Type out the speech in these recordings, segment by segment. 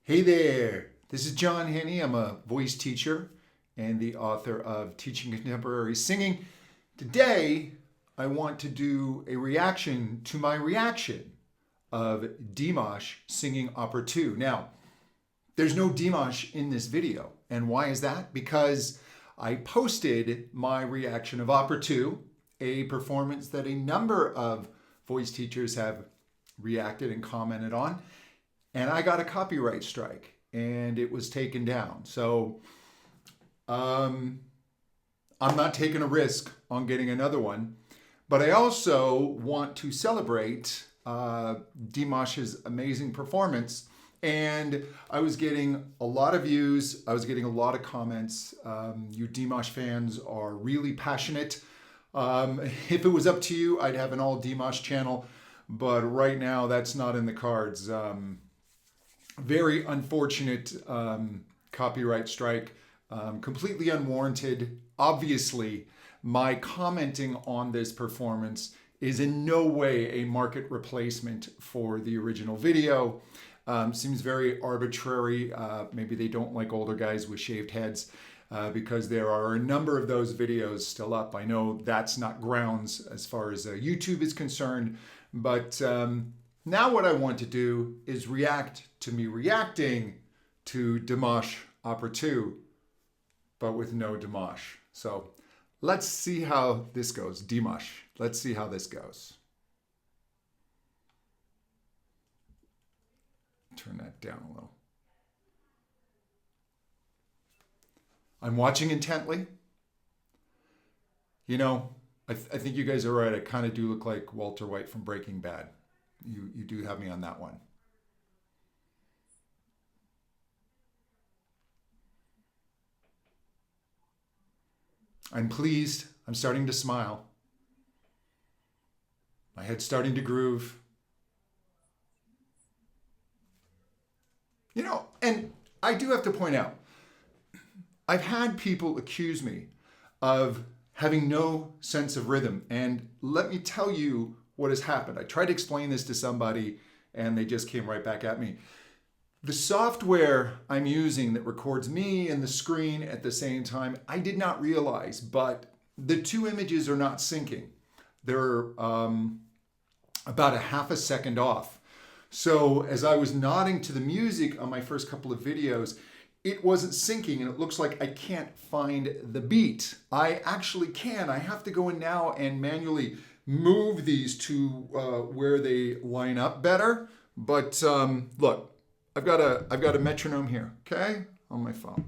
Hey there, this is John Henny. I'm a voice teacher and the author of Teaching Contemporary Singing. Today, I want to do a reaction to my reaction of Dimash singing Opera 2. Now, there's no Dimash in this video. And why is that? Because I posted my reaction of Opera 2, a performance that a number of voice teachers have reacted and commented on. And I got a copyright strike and it was taken down. So I'm not taking a risk on getting another one. But I also want to celebrate Dimash's amazing performance. And I was getting a lot of views. I was getting a lot of comments. You Dimash fans are really passionate. If it was up to you, I'd have an all Dimash channel. But right now, that's not in the cards. Very unfortunate copyright strike, completely unwarranted. Obviously, my commenting on this performance is in no way a market replacement for the original video. Seems very arbitrary. Maybe they don't like older guys with shaved heads because there are a number of those videos still up. I know that's not grounds as far as YouTube is concerned, but now what I want to do is react to me reacting to Dimash Opera 2, but with no Dimash. So let's see how this goes. Dimash, let's see how this goes. Turn that down a little. I'm watching intently. You know, I think you guys are right. I kind of do look like Walter White from Breaking Bad. You do have me on that one. I'm pleased. I'm starting to smile. My head's starting to groove. You know, and I do have to point out, I've had people accuse me of having no sense of rhythm. And let me tell you what has happened. I tried to explain this to somebody and they just came right back at me. The software I'm using that records me and the screen at the same time, I did not realize, but the two images are not syncing. They're about a half a second off. So as I was nodding to the music on my first couple of videos, it wasn't syncing and it looks like I can't find the beat. I actually can. I have to go in now and manually move these to where they line up better. But look, I've got a metronome here, okay, on my phone.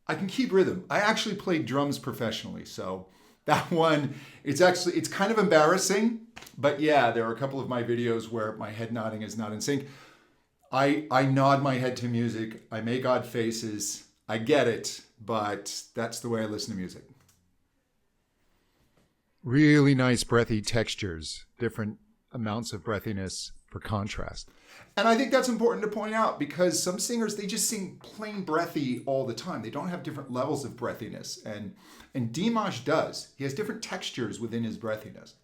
I can keep rhythm. I actually played drums professionally, so that one, it's kind of embarrassing, but yeah, there are a couple of my videos where my head nodding is not in sync. I nod my head to music. I make odd faces. I get it, but that's the way I listen to music. Really nice breathy textures, different amounts of breathiness for contrast. And I think that's important to point out because some singers, they just sing plain breathy all the time. They don't have different levels of breathiness. And Dimash does. He has different textures within his breathiness.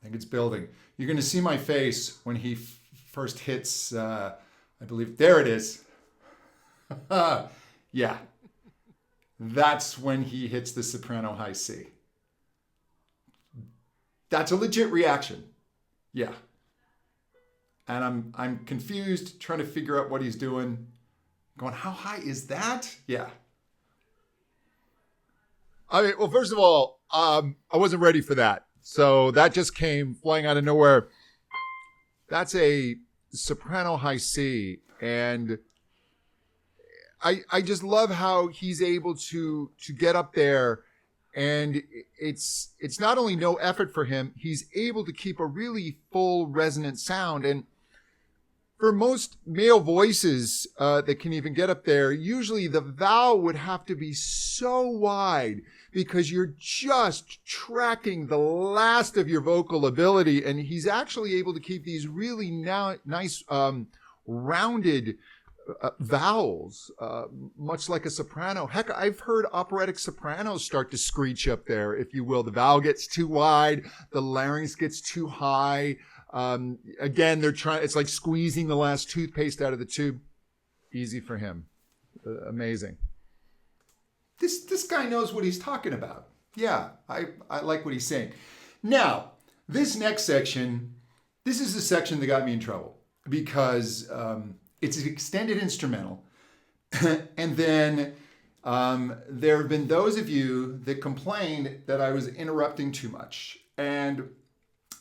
I think it's building. You're going to see my face when he first hits, I believe, there it is. Yeah. That's when he hits the soprano high C. That's a legit reaction. Yeah. And I'm confused, trying to figure out what he's doing. Going, how high is that? Yeah. Well, first of all, I wasn't ready for that. So that just came flying out of nowhere. That's a soprano high C. And I just love how he's able to get up there. And it's not only no effort for him, he's able to keep a really full resonant sound. And for most male voices that can even get up there, usually the vowel would have to be so wide because you're just tracking the last of your vocal ability. And he's actually able to keep these really nice rounded vowels, much like a soprano. Heck, I've heard operatic sopranos start to screech up there, if you will. The vowel gets too wide, the larynx gets too high. Again, it's like squeezing the last toothpaste out of the tube. Easy for him. Amazing. This guy knows what he's talking about. Yeah, I like what he's saying. Now, this next section, this is the section that got me in trouble because it's an extended instrumental. And then there have been those of you that complained that I was interrupting too much. And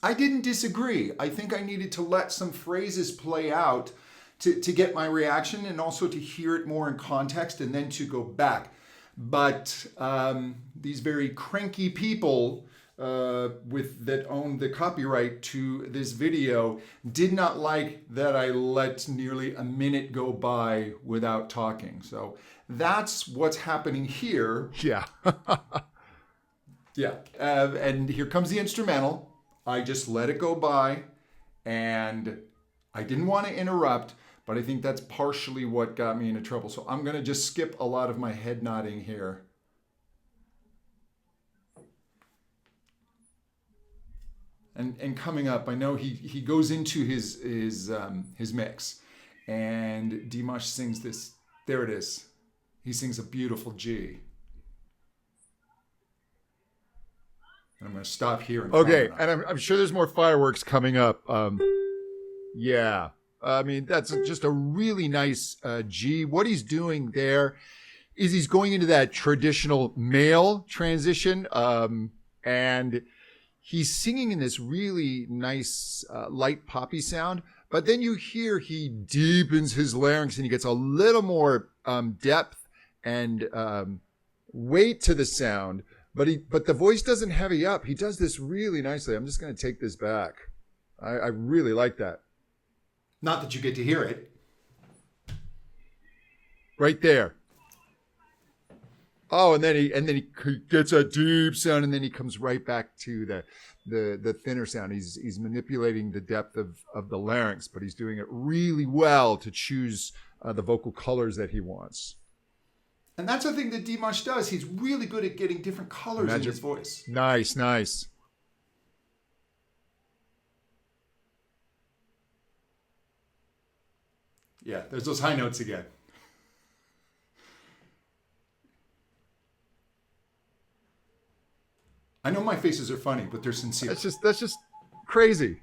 I didn't disagree. I think I needed to let some phrases play out to get my reaction and also to hear it more in context and then to go back. But these very cranky people that own the copyright to this video did not like that I let nearly a minute go by without talking. So that's what's happening here. Yeah. Yeah. And here comes the instrumental. I just let it go by and I didn't want to interrupt, but I think that's partially what got me into trouble. So I'm going to just skip a lot of my head nodding here. And coming up, I know he goes into his mix, and Dimash sings this. There it is. He sings a beautiful G. And I'm going to stop here. Okay, and I'm sure there's more fireworks coming up. Yeah, I mean that's just a really nice G. What he's doing there is he's going into that traditional male transition, and he's singing in this really nice, light poppy sound, but then you hear he deepens his larynx and he gets a little more depth and weight to the sound, but the voice doesn't heavy up. He does this really nicely. I'm just going to take this back. I really like that. Not that you get to hear it. Right there. Oh, and then he gets a deep sound, and then he comes right back to the thinner sound. He's manipulating the depth of the larynx, but he's doing it really well to choose the vocal colors that he wants. And that's the thing that Dimash does. He's really good at getting different colors in his voice. Nice, nice. Yeah, there's those high notes again. I know my faces are funny, but they're sincere. That's just crazy.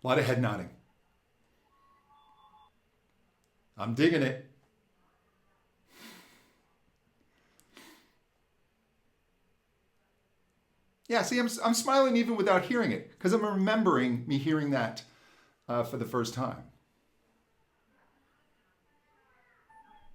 A lot of head nodding. I'm digging it. Yeah, see, I'm smiling even without hearing it because I'm remembering me hearing that for the first time.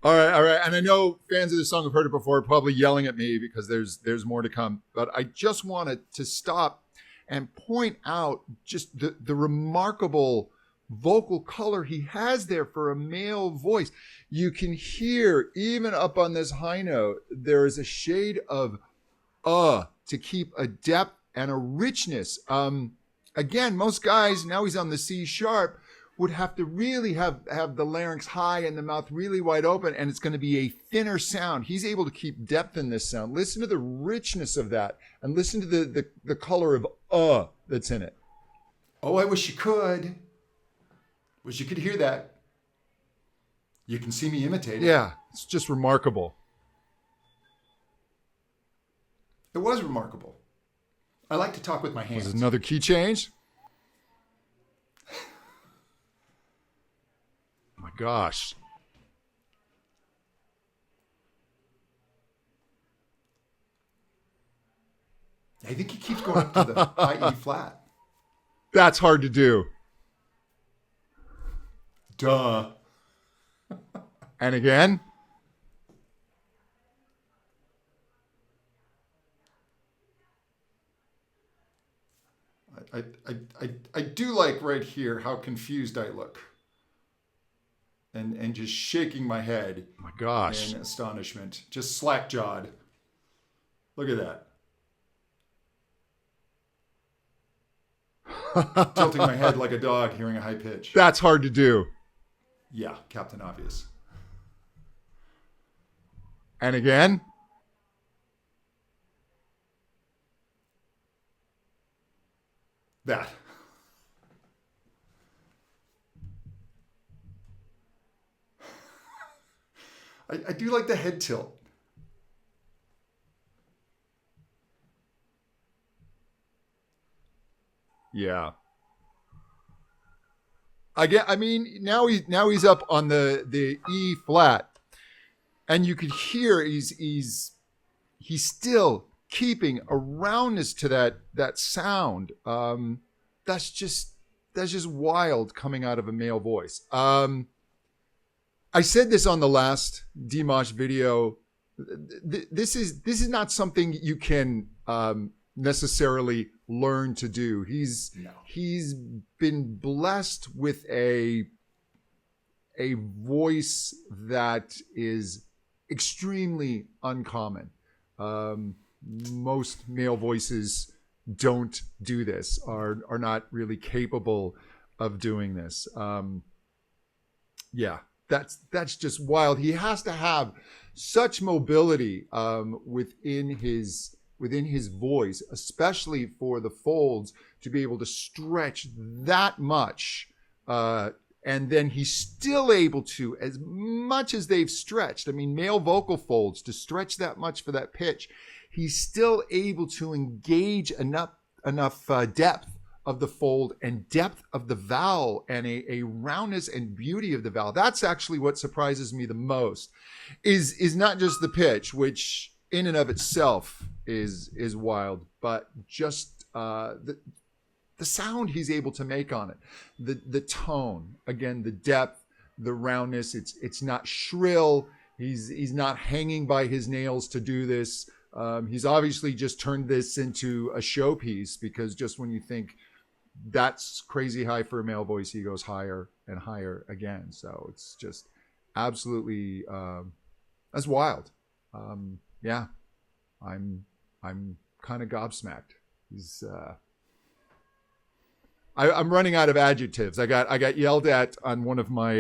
All right. And I know fans of this song have heard it before, probably yelling at me because there's more to come. But I just wanted to stop and point out just the remarkable vocal color he has there for a male voice. You can hear, even up on this high note, there is a shade of to keep a depth and a richness. Again, most guys, now he's on the C sharp, would have to really have the larynx high and the mouth really wide open, and it's going to be a thinner sound. He's able to keep depth in this sound. Listen to the richness of that, and listen to the color of that's in it. Oh, I wish you could. Wish you could hear that. You can see me imitate it. Yeah, it's just remarkable. It was remarkable. I like to talk with my hands. Was it another key change? Oh my gosh. I think he keeps going up to the high E flat. That's hard to do. Duh. And again. right here how confused I look. And just shaking my head My gosh. in astonishment. Just slack-jawed. Look at that. Tilting my head like a dog hearing a high pitch. That's hard to do. Yeah, Captain Obvious. And again. That. I do like the head tilt. Yeah. I mean, now he's up on the E flat, and you could hear he's still keeping a roundness to that sound. That's just wild coming out of a male voice. I said this on the last Dimash video. This is not something you can necessarily learn to do. He's been blessed with a voice that is extremely uncommon. Most male voices don't do this, are not really capable of doing this. Yeah, that's just wild. He has to have such mobility within his voice, especially for the folds, to be able to stretch that much. And then he's still able to, as much as they've stretched, I mean, male vocal folds, to stretch that much for that pitch, he's still able to engage enough depth of the fold and depth of the vowel and a roundness and beauty of the vowel. That's actually what surprises me the most, is not just the pitch, which in and of itself is wild, but just the sound he's able to make on it, the tone, again, the depth, the roundness. It's not shrill. He's not hanging by his nails to do this. He's obviously just turned this into a showpiece, because just when you think that's crazy high for a male voice, he goes higher and higher again. So it's just absolutely that's wild. Yeah, I'm kind of gobsmacked. He's I'm running out of adjectives. I got yelled at on one of my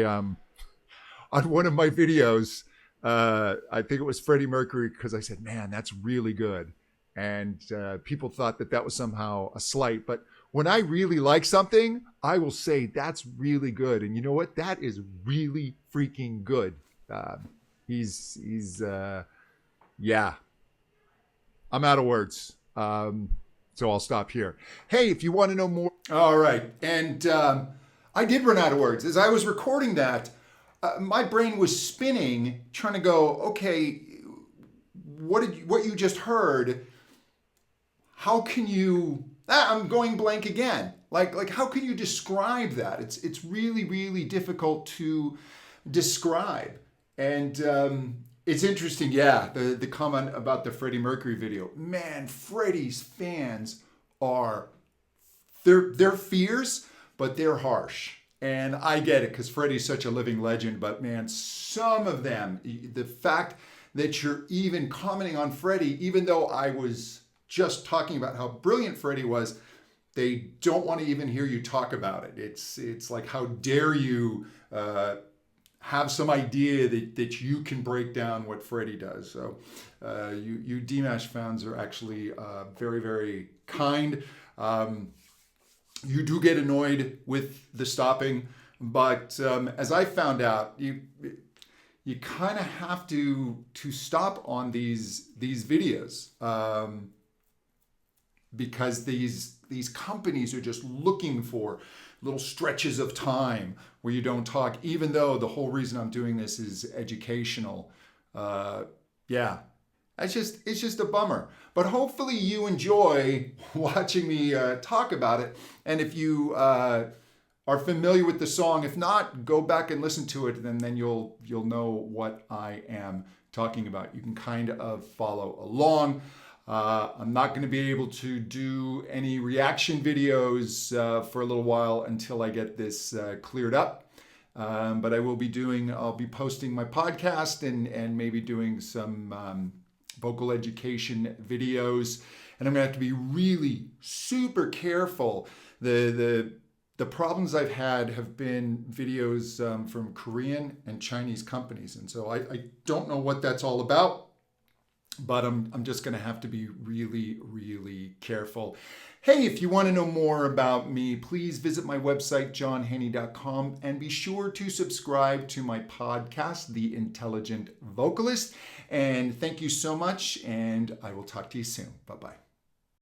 videos. I think it was Freddie Mercury, because I said, "Man, that's really good," and people thought that was somehow a slight. But when I really like something, I will say that's really good. And you know what? That is really freaking good. He's yeah. I'm out of words. So I'll stop here. Hey, if you want to know more. All right. And I did run out of words. As I was recording that, my brain was spinning, trying to go, okay, what you just heard, how can you, I'm going blank again. Like how can you describe that? It's really, really difficult to describe. And it's interesting, yeah, the comment about the Freddie Mercury video. Man, Freddie's fans they're fierce, but they're harsh. And I get it, because Freddie's such a living legend. But man, some of them, the fact that you're even commenting on Freddie, even though I was just talking about how brilliant Freddie was, they don't want to even hear you talk about it. It's like, how dare you have some idea that you can break down what Freddie does. So you Dimash fans are actually very, very kind. You do get annoyed with the stopping, but as I found out, you kind of have to stop on these videos because these companies are just looking for little stretches of time where you don't talk, even though the whole reason I'm doing this is educational. Yeah, it's just a bummer. But hopefully you enjoy watching me talk about it. And if you are familiar with the song, if not, go back and listen to it, and then you'll know what I am talking about. You can kind of follow along. I'm not going to be able to do any reaction videos for a little while until I get this cleared up. But I'll be posting my podcast and maybe doing some vocal education videos. And I'm going to have to be really super careful. The problems I've had have been videos from Korean and Chinese companies. And so I don't know what that's all about, but I'm just going to have to be really, really careful. Hey, if you want to know more about me, please visit my website, johnhenny.com, and be sure to subscribe to my podcast, The Intelligent Vocalist. And thank you so much, and I will talk to you soon. Bye-bye.